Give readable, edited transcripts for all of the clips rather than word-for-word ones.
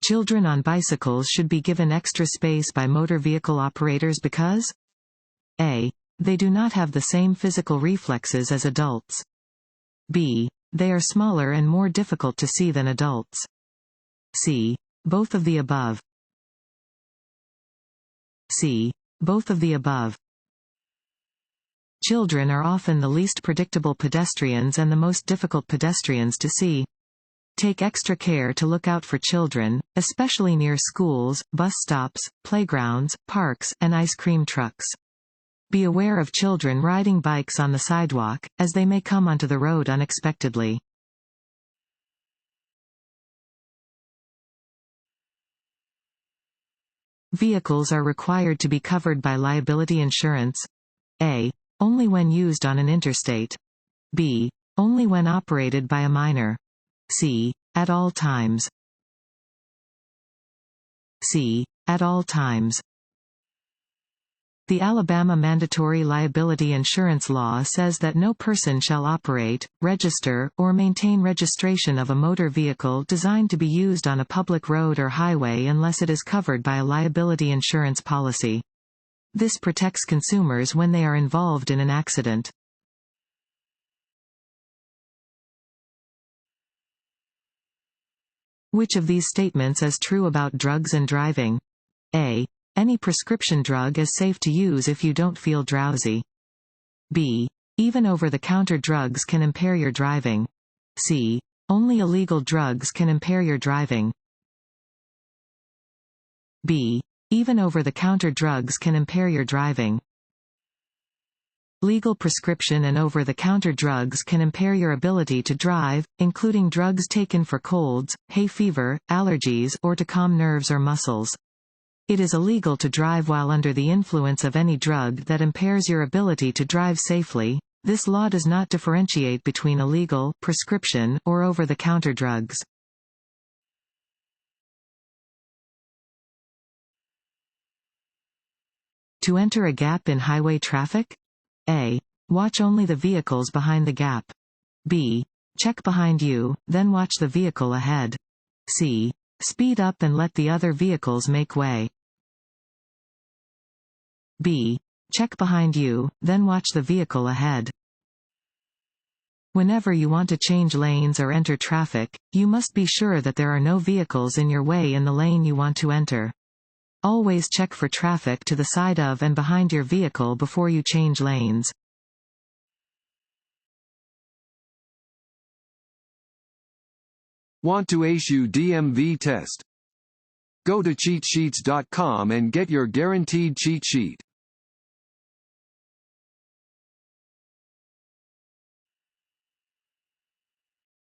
Children on bicycles should be given extra space by motor vehicle operators because A. They do not have the same physical reflexes as adults. B. They are smaller and more difficult to see than adults. C. Both of the above. C. Both of the above. Children are often the least predictable pedestrians and the most difficult pedestrians to see. Take extra care to look out for children, especially near schools, bus stops, playgrounds, parks, and ice cream trucks. Be aware of children riding bikes on the sidewalk, as they may come onto the road unexpectedly. Vehicles are required to be covered by liability insurance. A. Only when used on an interstate. B. Only when operated by a minor. C. At all times. C. At all times. The Alabama Mandatory Liability Insurance Law says that no person shall operate, register, or maintain registration of a motor vehicle designed to be used on a public road or highway unless it is covered by a liability insurance policy. This protects consumers when they are involved in an accident. Which of these statements is true about drugs and driving? A. Any prescription drug is safe to use if you don't feel drowsy. B. Even over-the-counter drugs can impair your driving. C. Only illegal drugs can impair your driving. B. Even over-the-counter drugs can impair your driving. Legal prescription and over-the-counter drugs can impair your ability to drive, including drugs taken for colds, hay fever, allergies, or to calm nerves or muscles. It is illegal to drive while under the influence of any drug that impairs your ability to drive safely. This law does not differentiate between illegal, prescription, or over-the-counter drugs. To enter a gap in highway traffic? A. Watch only the vehicles behind the gap. B. Check behind you, then watch the vehicle ahead. C. Speed up and let the other vehicles make way. B. Check behind you, then watch the vehicle ahead. Whenever you want to change lanes or enter traffic, you must be sure that there are no vehicles in your way in the lane you want to enter. Always check for traffic to the side of and behind your vehicle before you change lanes. Want to ace your DMV test? Go to cheatsheets.com and get your guaranteed cheat sheet.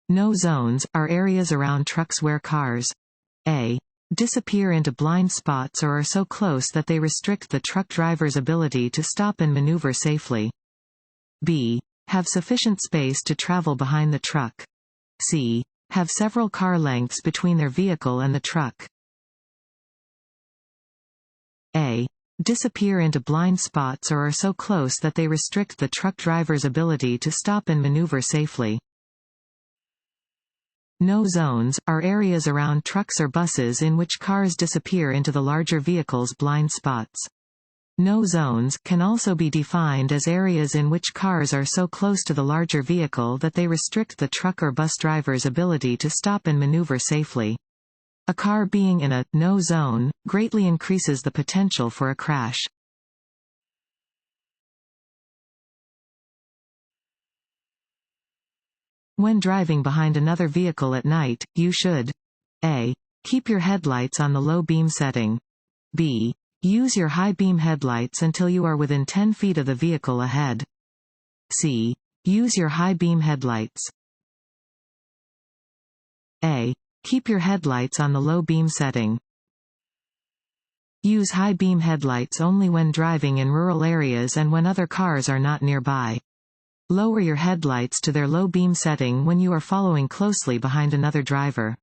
No zones are areas around trucks where cars A. disappear into blind spots or are so close that they restrict the truck driver's ability to stop and maneuver safely. B. Have sufficient space to travel behind the truck. C. Have several car lengths between their vehicle and the truck. A. Disappear into blind spots or are so close that they restrict the truck driver's ability to stop and maneuver safely. No zones are areas around trucks or buses in which cars disappear into the larger vehicle's blind spots. No zones can also be defined as areas in which cars are so close to the larger vehicle that they restrict the truck or bus driver's ability to stop and maneuver safely. A car being in a no zone greatly increases the potential for a crash. When driving behind another vehicle at night, you should A. Keep your headlights on the low beam setting. B. Use your high beam headlights until you are within 10 feet of the vehicle ahead. C. Use your high beam headlights. A. Keep your headlights on the low beam setting. Use high beam headlights only when driving in rural areas and when other cars are not nearby. Lower your headlights to their low beam setting when you are following closely behind another driver.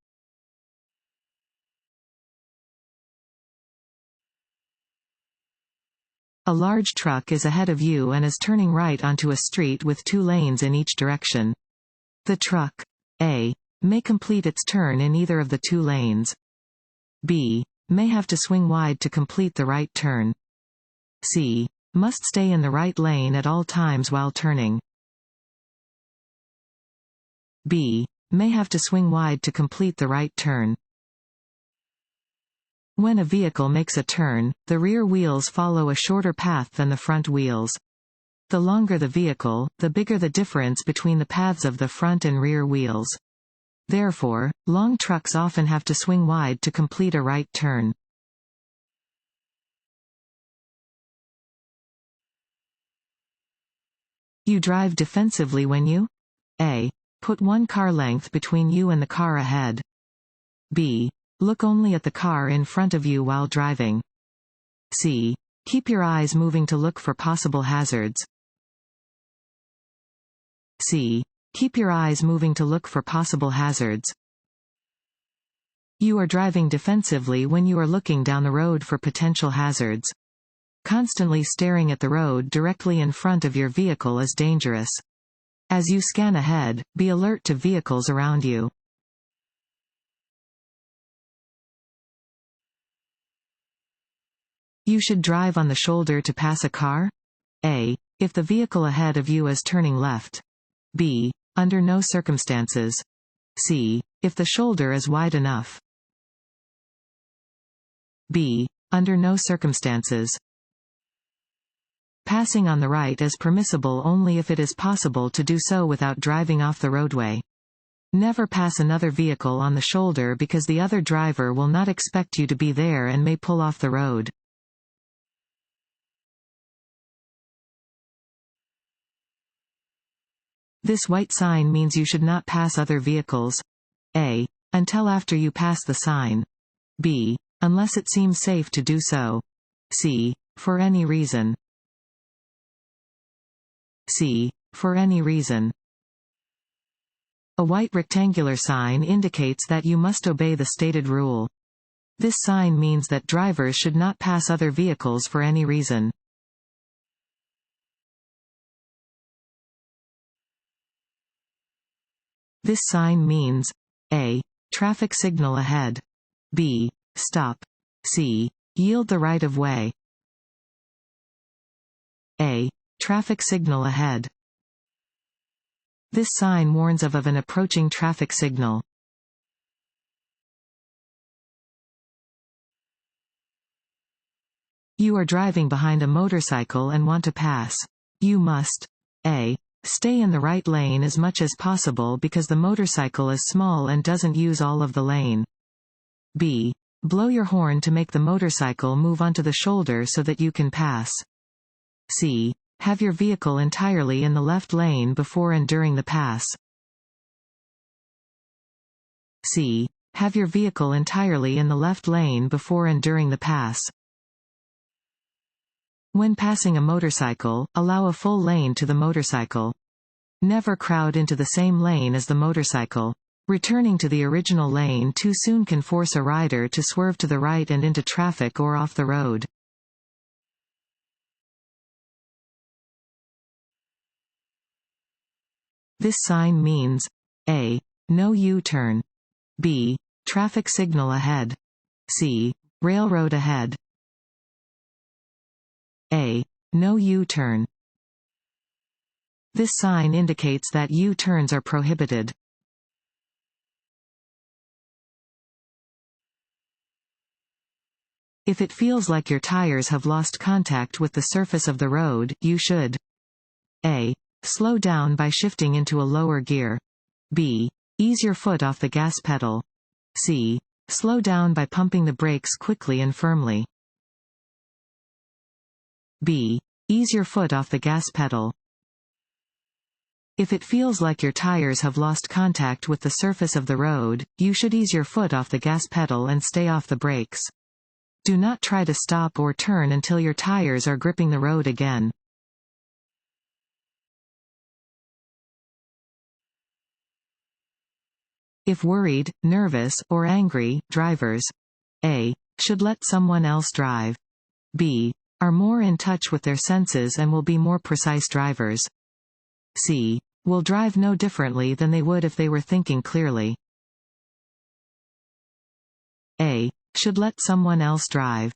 A large truck is ahead of you and is turning right onto a street with 2 lanes in each direction. The truck A. may complete its turn in either of the 2 lanes. B. May have to swing wide to complete the right turn. C. Must stay in the right lane at all times while turning. B. May have to swing wide to complete the right turn. When a vehicle makes a turn, the rear wheels follow a shorter path than the front wheels. The longer the vehicle, the bigger the difference between the paths of the front and rear wheels. Therefore, long trucks often have to swing wide to complete a right turn. You drive defensively when you A. Put one car length between you and the car ahead. B. Look only at the car in front of you while driving. C. Keep your eyes moving to look for possible hazards. C. Keep your eyes moving to look for possible hazards. You are driving defensively when you are looking down the road for potential hazards. Constantly staring at the road directly in front of your vehicle is dangerous. As you scan ahead, be alert to vehicles around you. You should drive on the shoulder to pass a car? A. If the vehicle ahead of you is turning left. B. Under no circumstances. C. If the shoulder is wide enough. B. Under no circumstances. Passing on the right is permissible only if it is possible to do so without driving off the roadway. Never pass another vehicle on the shoulder because the other driver will not expect you to be there and may pull off the road. This white sign means you should not pass other vehicles. A. Until after you pass the sign. B. Unless it seems safe to do so. C. For any reason. C. For any reason. A white rectangular sign indicates that you must obey the stated rule. This sign means that drivers should not pass other vehicles for any reason. This sign means A. Traffic signal ahead. B. Stop. C. Yield the right of way. A. Traffic signal ahead. This sign warns of an approaching traffic signal. You are driving behind a motorcycle and want to pass. You must A. Stay in the right lane as much as possible because the motorcycle is small and doesn't use all of the lane. B. Blow your horn to make the motorcycle move onto the shoulder so that you can pass. C. Have your vehicle entirely in the left lane before and during the pass. C. Have your vehicle entirely in the left lane before and during the pass. When passing a motorcycle, allow a full lane to the motorcycle. Never crowd into the same lane as the motorcycle. Returning to the original lane too soon can force a rider to swerve to the right and into traffic or off the road. This sign means A. No U-turn. B. Traffic signal ahead. C. Railroad ahead. A. No U-turn. This sign indicates that U-turns are prohibited. If it feels like your tires have lost contact with the surface of the road, you should A. Slow down by shifting into a lower gear. B. Ease your foot off the gas pedal. C. Slow down by pumping the brakes quickly and firmly. B. Ease your foot off the gas pedal. If it feels like your tires have lost contact with the surface of the road, you should ease your foot off the gas pedal and stay off the brakes. Do not try to stop or turn until your tires are gripping the road again. If worried, nervous, or angry, drivers A. Should let someone else drive. B. Are more in touch with their senses and will be more precise drivers. C. Will drive no differently than they would if they were thinking clearly. A. Should let someone else drive.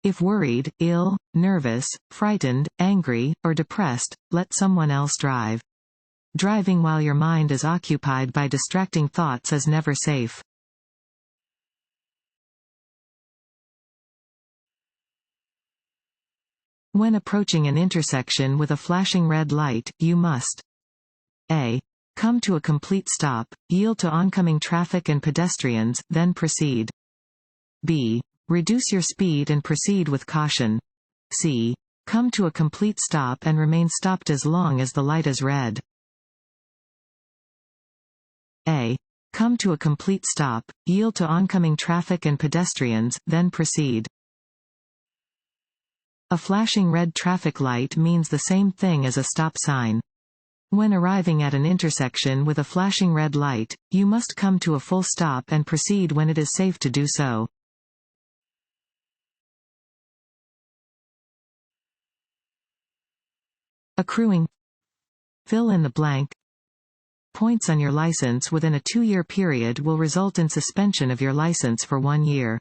If worried, ill, nervous, frightened, angry, or depressed, let someone else drive. Driving while your mind is occupied by distracting thoughts is never safe. When approaching an intersection with a flashing red light, you must A. Come to a complete stop, yield to oncoming traffic and pedestrians, then proceed. B. Reduce your speed and proceed with caution. C. Come to a complete stop and remain stopped as long as the light is red. A. Come to a complete stop, yield to oncoming traffic and pedestrians, then proceed. A flashing red traffic light means the same thing as a stop sign. When arriving at an intersection with a flashing red light, you must come to a full stop and proceed when it is safe to do so. Accruing. Fill in the blank. Points on your license within a 2-year period will result in suspension of your license for 1 year.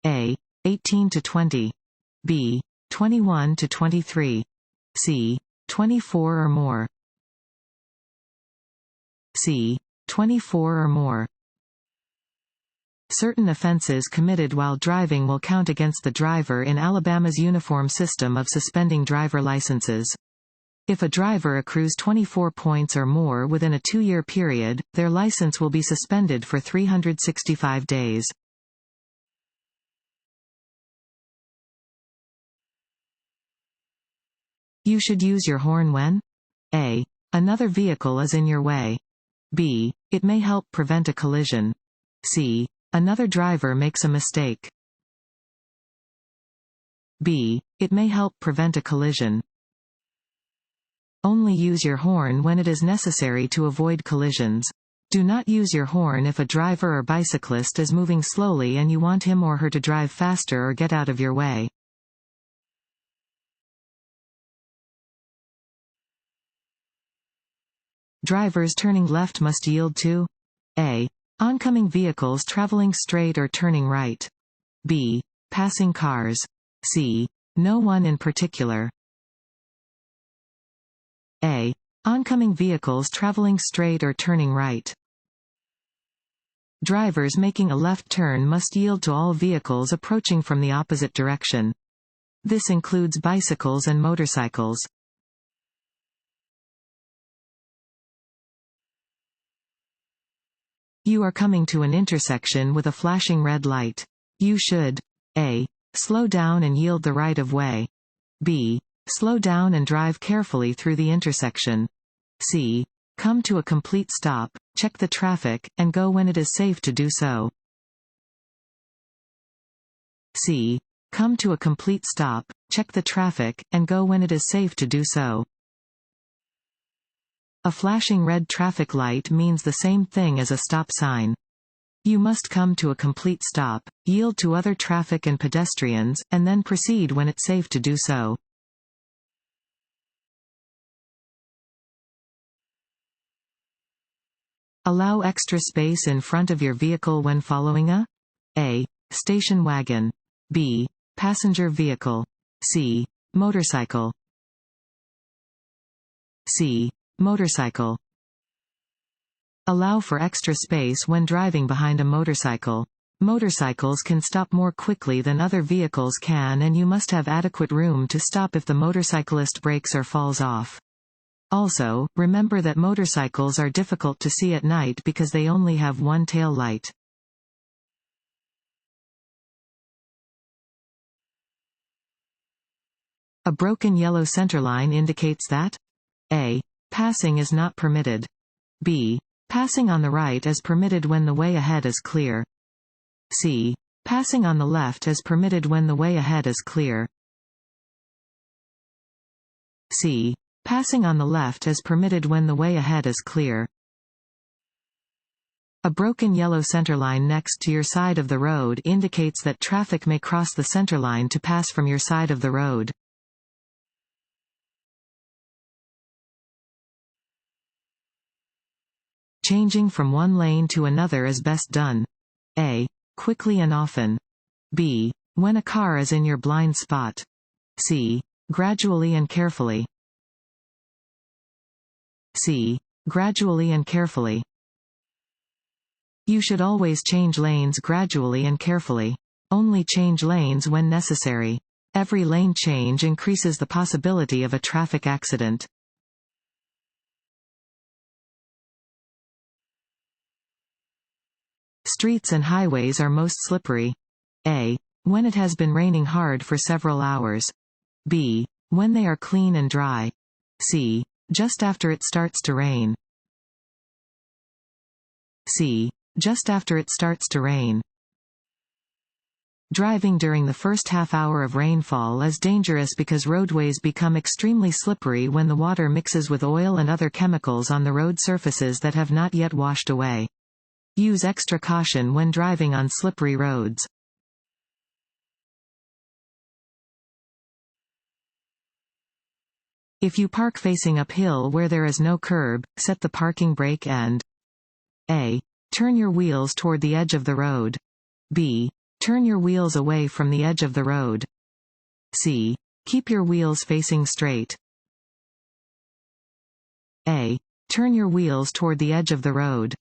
A. 18 to 20. B. 21 to 23. C. 24 or more. C. 24 or more. Certain offenses committed while driving will count against the driver in Alabama's uniform system of suspending driver licenses. If a driver accrues 24 points or more within a 2-year period, their license will be suspended for 365 days. You should use your horn when A. Another vehicle is in your way. B. It may help prevent a collision. C. Another driver makes a mistake. B. It may help prevent a collision. Only use your horn when it is necessary to avoid collisions. Do not use your horn if a driver or bicyclist is moving slowly and you want him or her to drive faster or get out of your way. Drivers turning left must yield to A. Oncoming vehicles traveling straight or turning right. B. Passing cars. C. No one in particular. A. Oncoming vehicles traveling straight or turning right. Drivers making a left turn must yield to all vehicles approaching from the opposite direction. This includes bicycles and motorcycles. You are coming to an intersection with a flashing red light. You should A. Slow down and yield the right of way. B. Slow down and drive carefully through the intersection. C. Come to a complete stop, check the traffic, and go when it is safe to do so. C. Come to a complete stop, check the traffic, and go when it is safe to do so. A flashing red traffic light means the same thing as a stop sign. You must come to a complete stop, yield to other traffic and pedestrians, and then proceed when it's safe to do so. Allow extra space in front of your vehicle when following A. Station wagon. B. Passenger vehicle. C. Motorcycle. C. Motorcycle. Allow for extra space when driving behind a motorcycle. Motorcycles can stop more quickly than other vehicles can, and you must have adequate room to stop if the motorcyclist brakes or falls off. Also, remember that motorcycles are difficult to see at night because they only have one tail light. A broken yellow centerline indicates that A. Passing is not permitted. B. Passing on the right is permitted when the way ahead is clear. C. Passing on the left is permitted when the way ahead is clear. C. Passing on the left is permitted when the way ahead is clear. A broken yellow centerline next to your side of the road indicates that traffic may cross the centerline to pass from your side of the road. Changing from one lane to another is best done A. Quickly and often. B. When a car is in your blind spot. C. Gradually and carefully. C. Gradually and carefully. You should always change lanes gradually and carefully. Only change lanes when necessary. Every lane change increases the possibility of a traffic accident. Streets and highways are most slippery. A. When it has been raining hard for several hours. B. When they are clean and dry. C. Just after it starts to rain. C. Just after it starts to rain. Driving during the first half hour of rainfall is dangerous because roadways become extremely slippery when the water mixes with oil and other chemicals on the road surfaces that have not yet washed away. Use extra caution when driving on slippery roads. If you park facing uphill where there is no curb, set the parking brake and A. Turn your wheels toward the edge of the road. B. Turn your wheels away from the edge of the road. C. Keep your wheels facing straight. A. Turn your wheels toward the edge of the road.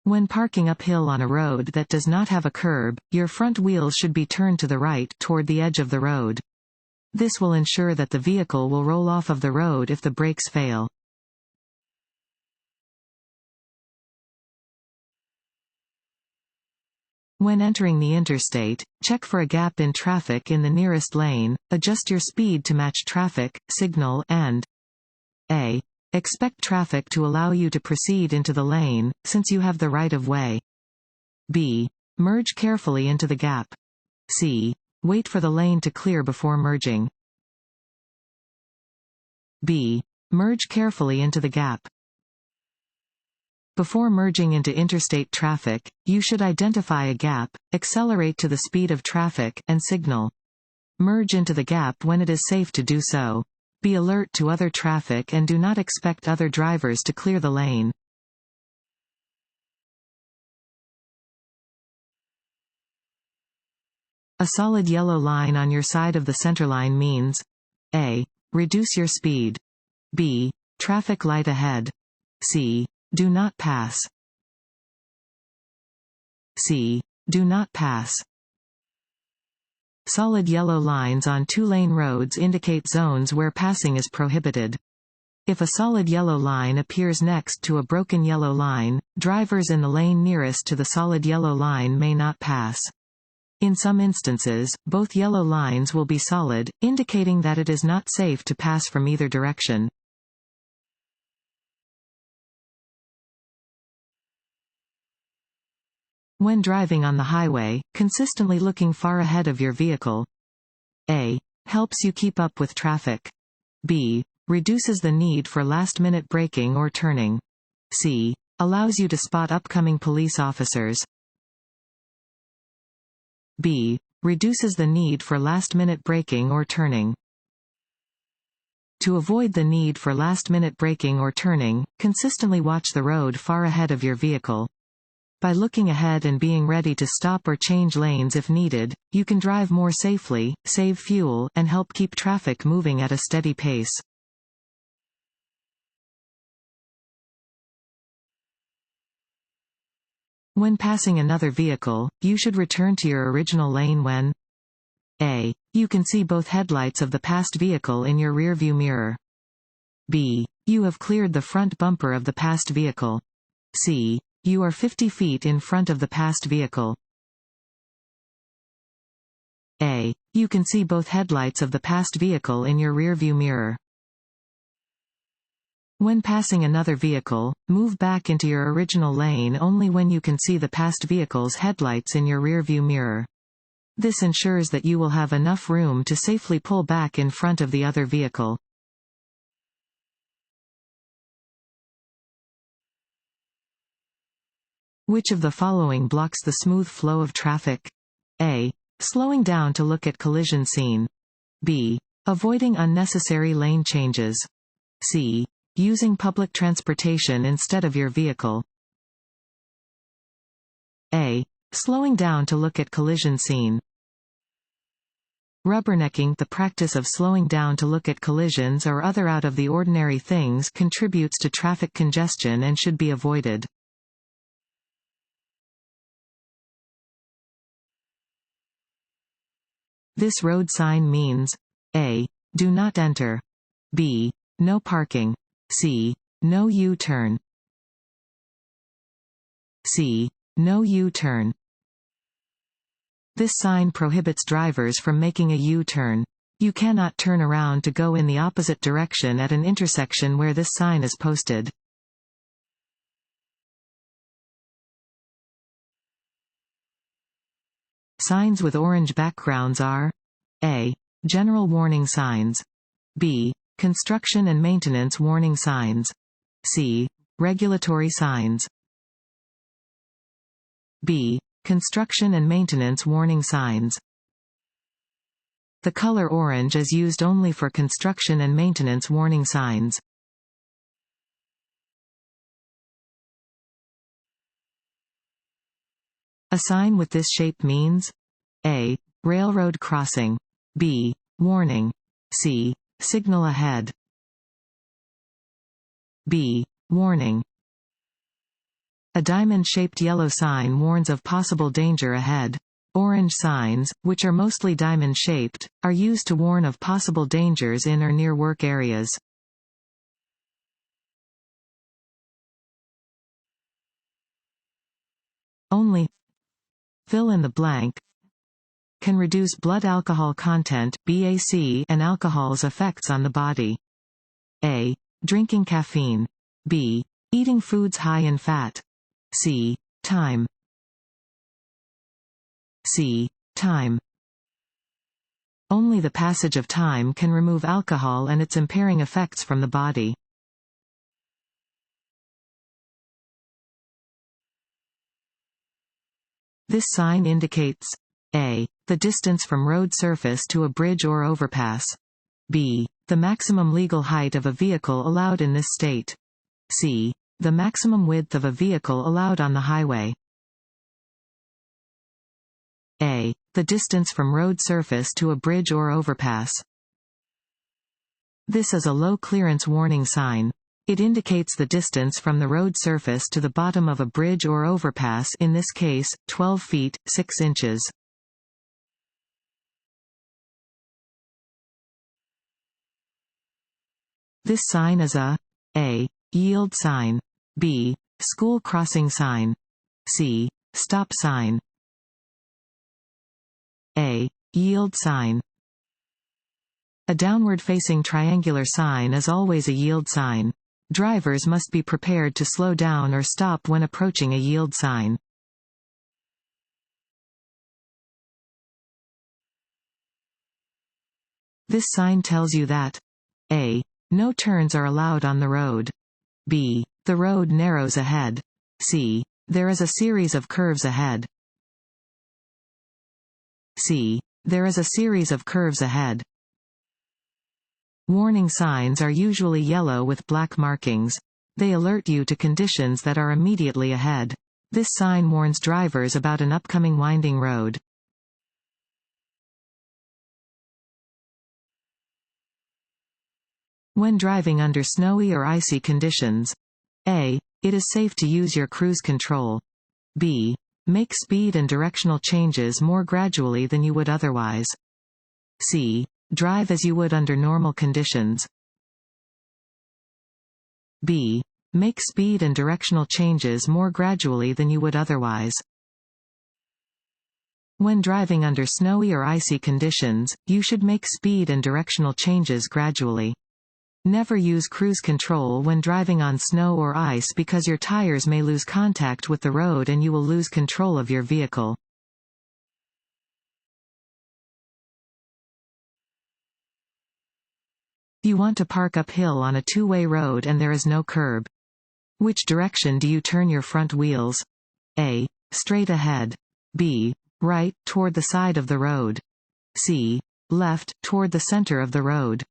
When parking uphill on a road that does not have a curb, your front wheels should be turned to the right toward the edge of the road. This will ensure that the vehicle will roll off of the road if the brakes fail. When entering the interstate, check for a gap in traffic in the nearest lane, adjust your speed to match traffic, signal, and A. Expect traffic to allow you to proceed into the lane, since you have the right of way. B. Merge carefully into the gap. C. Wait for the lane to clear before merging. B. Merge carefully into the gap. Before merging into interstate traffic, you should identify a gap, accelerate to the speed of traffic, and signal. Merge into the gap when it is safe to do so. Be alert to other traffic and do not expect other drivers to clear the lane. A solid yellow line on your side of the centerline means A. Reduce your speed. B. Traffic light ahead. C. Do not pass. C. Do not pass. Solid yellow lines on two-lane roads indicate zones where passing is prohibited. If a solid yellow line appears next to a broken yellow line, drivers in the lane nearest to the solid yellow line may not pass. In some instances, both yellow lines will be solid, indicating that it is not safe to pass from either direction. When driving on the highway, consistently looking far ahead of your vehicle. A. Helps you keep up with traffic. B. Reduces the need for last-minute braking or turning. C. Allows you to spot upcoming police officers. B. Reduces the need for last-minute braking or turning. To avoid the need for last-minute braking or turning, consistently watch the road far ahead of your vehicle. By looking ahead and being ready to stop or change lanes if needed, you can drive more safely, save fuel, and help keep traffic moving at a steady pace. When passing another vehicle, you should return to your original lane when A. You can see both headlights of the passed vehicle in your rearview mirror. B. You have cleared the front bumper of the passed vehicle. C. You are 50 feet in front of the passed vehicle. A. You can see both headlights of the passed vehicle in your rearview mirror. When passing another vehicle, move back into your original lane only when you can see the passed vehicle's headlights in your rearview mirror. This ensures that you will have enough room to safely pull back in front of the other vehicle. Which of the following blocks the smooth flow of traffic? A. Slowing down to look at collision scene. B. Avoiding unnecessary lane changes. C. Using public transportation instead of your vehicle. A. Slowing down to look at collision scene. Rubbernecking, the practice of slowing down to look at collisions or other out-of-the-ordinary things, contributes to traffic congestion and should be avoided. This road sign means A. Do not enter. B. No parking. C. No U-turn. C. No U-turn. This sign prohibits drivers from making a U-turn. You cannot turn around to go in the opposite direction at an intersection where this sign is posted. Signs with orange backgrounds are A. General warning signs. B. Construction and maintenance warning signs. C. Regulatory signs. B. Construction and maintenance warning signs. The color orange is used only for construction and maintenance warning signs. A sign with this shape means A. Railroad crossing. B. Warning. C. Signal ahead. B. Warning. A diamond-shaped yellow sign warns of possible danger ahead. Orange signs, which are mostly diamond-shaped, are used to warn of possible dangers in or near work areas. Only fill in the blank can reduce blood alcohol content (BAC) and alcohol's effects on the body. A. Drinking caffeine. B. Eating foods high in fat. C. Time. C. Time. Only the passage of time can remove alcohol and its impairing effects from the body. This sign indicates A. The distance from road surface to a bridge or overpass. B. The maximum legal height of a vehicle allowed in this state. C. The maximum width of a vehicle allowed on the highway. A. The distance from road surface to a bridge or overpass. This is a low clearance warning sign. It indicates the distance from the road surface to the bottom of a bridge or overpass, in this case, 12 feet, 6 inches. This sign is a yield sign. B. School crossing sign. C. Stop sign. A. Yield sign. A downward-facing triangular sign is always a yield sign. Drivers must be prepared to slow down or stop when approaching a yield sign. This sign tells you that A. No turns are allowed on the road. B. The road narrows ahead. C. There is a series of curves ahead. C. There is a series of curves ahead. Warning signs are usually yellow with black markings. They alert you to conditions that are immediately ahead. This sign warns drivers about an upcoming winding road. When driving under snowy or icy conditions. A. It is safe to use your cruise control. B. Make speed and directional changes more gradually than you would otherwise. C. Drive as you would under normal conditions. B. Make speed and directional changes more gradually than you would otherwise. When driving under snowy or icy conditions, you should make speed and directional changes gradually. Never use cruise control when driving on snow or ice because your tires may lose contact with the road and you will lose control of your vehicle. You want to park uphill on a two-way road and there is no curb. Which direction do you turn your front wheels? A. Straight ahead. B. Right, toward the side of the road. C. Left, toward the center of the road.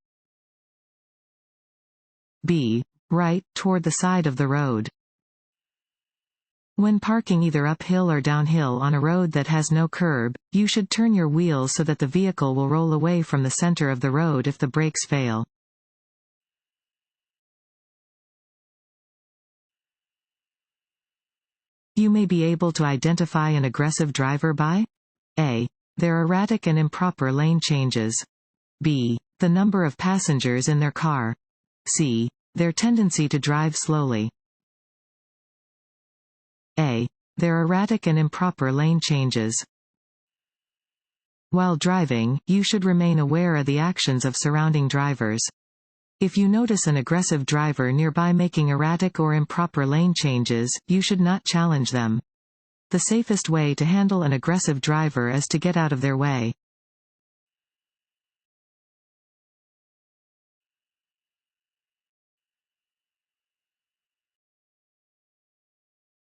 B. Right, toward the side of the road. When parking either uphill or downhill on a road that has no curb, you should turn your wheels so that the vehicle will roll away from the center of the road if the brakes fail. You may be able to identify an aggressive driver by A. Their erratic and improper lane changes. B. The number of passengers in their car. C. Their tendency to drive slowly. A. Their erratic and improper lane changes. While driving, you should remain aware of the actions of surrounding drivers. If you notice an aggressive driver nearby making erratic or improper lane changes, you should not challenge them. The safest way to handle an aggressive driver is to get out of their way.